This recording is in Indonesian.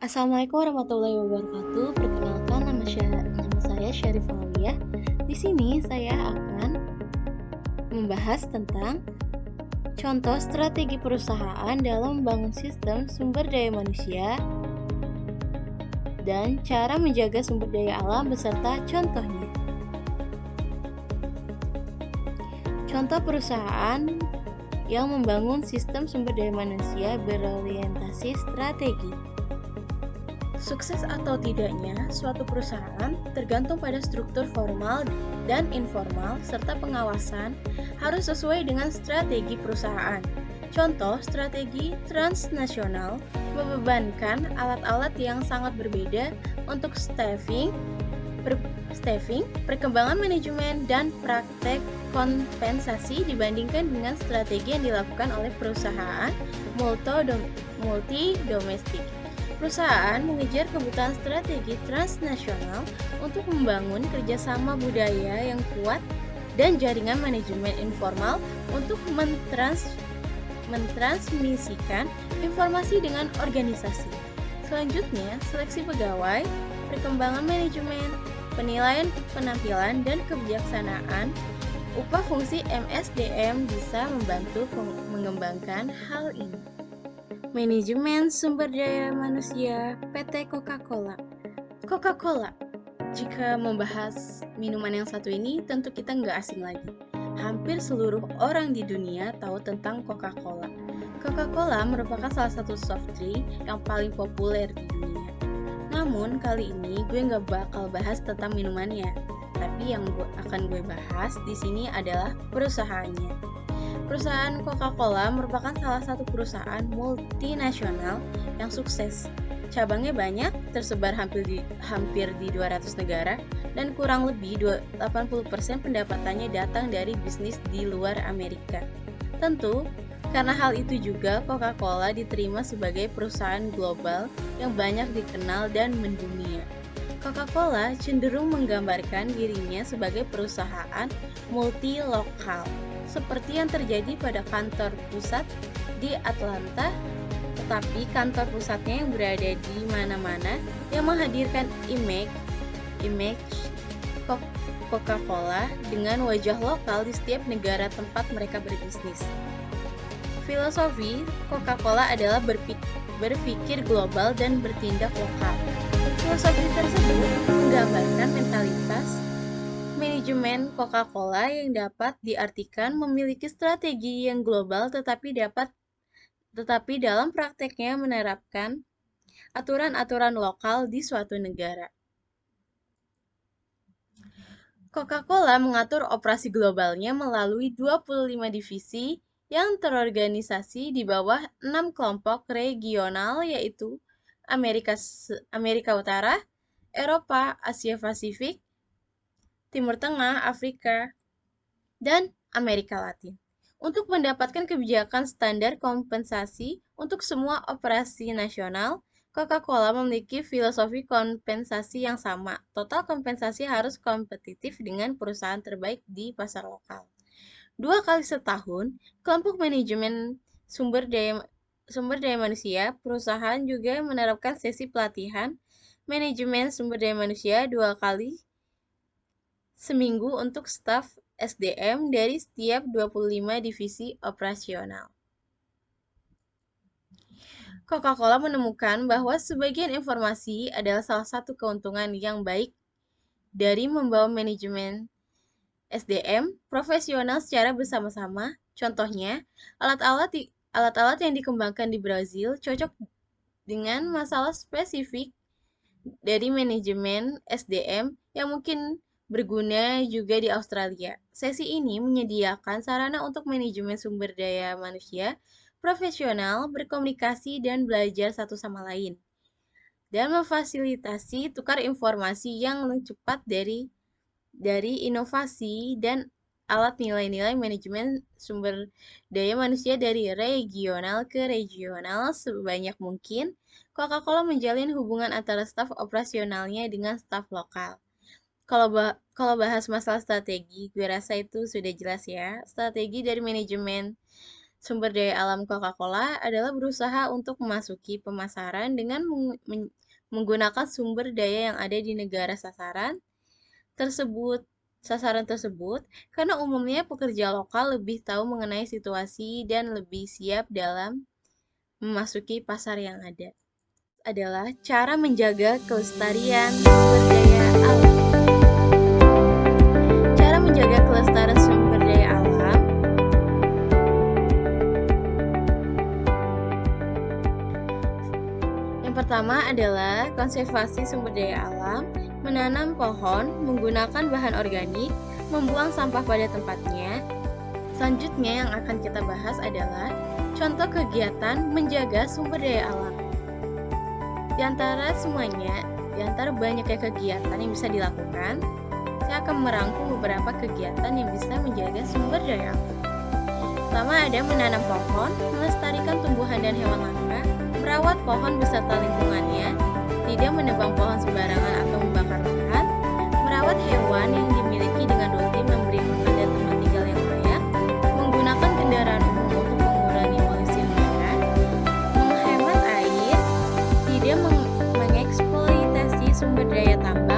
Assalamualaikum warahmatullahi wabarakatuh. Perkenalkan nama saya Syarif Aliyah. Di sini saya akan membahas tentang contoh strategi perusahaan dalam membangun sistem sumber daya manusia dan cara menjaga sumber daya alam beserta contohnya. Contoh perusahaan yang membangun sistem sumber daya manusia berorientasi strategi. Sukses atau tidaknya suatu perusahaan tergantung pada struktur formal dan informal serta pengawasan harus sesuai dengan strategi perusahaan. Contoh, strategi transnasional membebankan alat-alat yang sangat berbeda untuk staffing, perkembangan manajemen, dan praktek kompensasi dibandingkan dengan strategi yang dilakukan oleh perusahaan multi-domestik. Perusahaan mengejar kebutuhan strategi transnasional untuk membangun kerjasama budaya yang kuat dan jaringan manajemen informal untuk mentransmisikan informasi dengan organisasi. Selanjutnya, seleksi pegawai, perkembangan manajemen, penilaian penampilan, dan kebijaksanaan. Upah fungsi MSDM bisa membantu mengembangkan hal ini. Manajemen Sumber Daya Manusia PT Coca-Cola. Coca-Cola. Jika membahas minuman yang satu ini, tentu kita nggak asing lagi. Hampir seluruh orang di dunia tahu tentang Coca-Cola. Coca-Cola merupakan salah satu soft drink yang paling populer di dunia. Namun, kali ini gue nggak bakal bahas tentang minumannya. Tapi yang akan gue bahas di sini adalah perusahaannya. Perusahaan Coca-Cola merupakan salah satu perusahaan multinasional yang sukses. Cabangnya banyak, tersebar hampir di 200 negara, dan kurang lebih 80% pendapatannya datang dari bisnis di luar Amerika. Tentu, karena hal itu juga Coca-Cola diterima sebagai perusahaan global yang banyak dikenal dan mendunia. Coca-Cola cenderung menggambarkan dirinya sebagai perusahaan multi-lokal, seperti yang terjadi pada kantor pusat di Atlanta, tetapi kantor pusatnya yang berada di mana-mana yang menghadirkan image Coca-Cola dengan wajah lokal di setiap negara tempat mereka berbisnis. Filosofi Coca-Cola adalah berpikir global dan bertindak lokal. Filosofi tersebut menggambarkan mentalitas manajemen Coca-Cola yang dapat diartikan memiliki strategi yang global tetapi dalam prakteknya menerapkan aturan-aturan lokal di suatu negara. Coca-Cola mengatur operasi globalnya melalui 25 divisi yang terorganisasi di bawah 6 kelompok regional yaitu Amerika Utara, Eropa, Asia Pasifik, Timur Tengah, Afrika, dan Amerika Latin. Untuk mendapatkan kebijakan standar kompensasi untuk semua operasi nasional, Coca-Cola memiliki filosofi kompensasi yang sama. Total kompensasi harus kompetitif dengan perusahaan terbaik di pasar lokal. 2 kali setahun, kelompok manajemen sumber daya manusia, perusahaan juga menerapkan sesi pelatihan manajemen sumber daya manusia 2 kali seminggu untuk staf SDM dari setiap 25 divisi operasional. Coca-Cola menemukan bahwa sebagian informasi adalah salah satu keuntungan yang baik dari membawa manajemen SDM profesional secara bersama-sama. Contohnya, alat-alat yang dikembangkan di Brazil cocok dengan masalah spesifik dari manajemen SDM yang mungkin berguna juga di Australia. Sesi ini menyediakan sarana untuk manajemen sumber daya manusia profesional berkomunikasi dan belajar satu sama lain, dan memfasilitasi tukar informasi yang cepat dari inovasi dan alat nilai-nilai manajemen sumber daya manusia dari regional ke regional sebanyak mungkin. Coca-Cola menjalin hubungan antara staf operasionalnya dengan staf lokal. Kalau bahas masalah strategi, gue rasa itu sudah jelas ya. Strategi dari manajemen sumber daya alam Coca-Cola adalah berusaha untuk memasuki pemasaran dengan menggunakan sumber daya yang ada di negara tersebut sasaran tersebut karena umumnya pekerja lokal lebih tahu mengenai situasi dan lebih siap dalam memasuki pasar yang ada. Adalah cara menjaga kelestarian sumber daya alam. Cara menjaga kelestarian sumber daya alam yang pertama adalah konservasi sumber daya alam, menanam pohon, menggunakan bahan organik, membuang sampah pada tempatnya. Selanjutnya yang akan kita bahas adalah contoh kegiatan menjaga sumber daya alam. Di antara banyaknya kegiatan yang bisa dilakukan, saya akan merangkum beberapa kegiatan yang bisa menjaga sumber daya alam. Pertama ada menanam pohon, melestarikan tumbuhan dan hewan langka, merawat pohon beserta lingkungannya, tidak menebang pohon sembarangan atau membakar lahan, merawat hewan yang dimiliki dengan rutin, memberi makan dan tempat tinggal yang layak, menggunakan kendaraan umum untuk mengurangi polusi udara, menghemat air, tidak mengeksploitasi sumber daya tambang,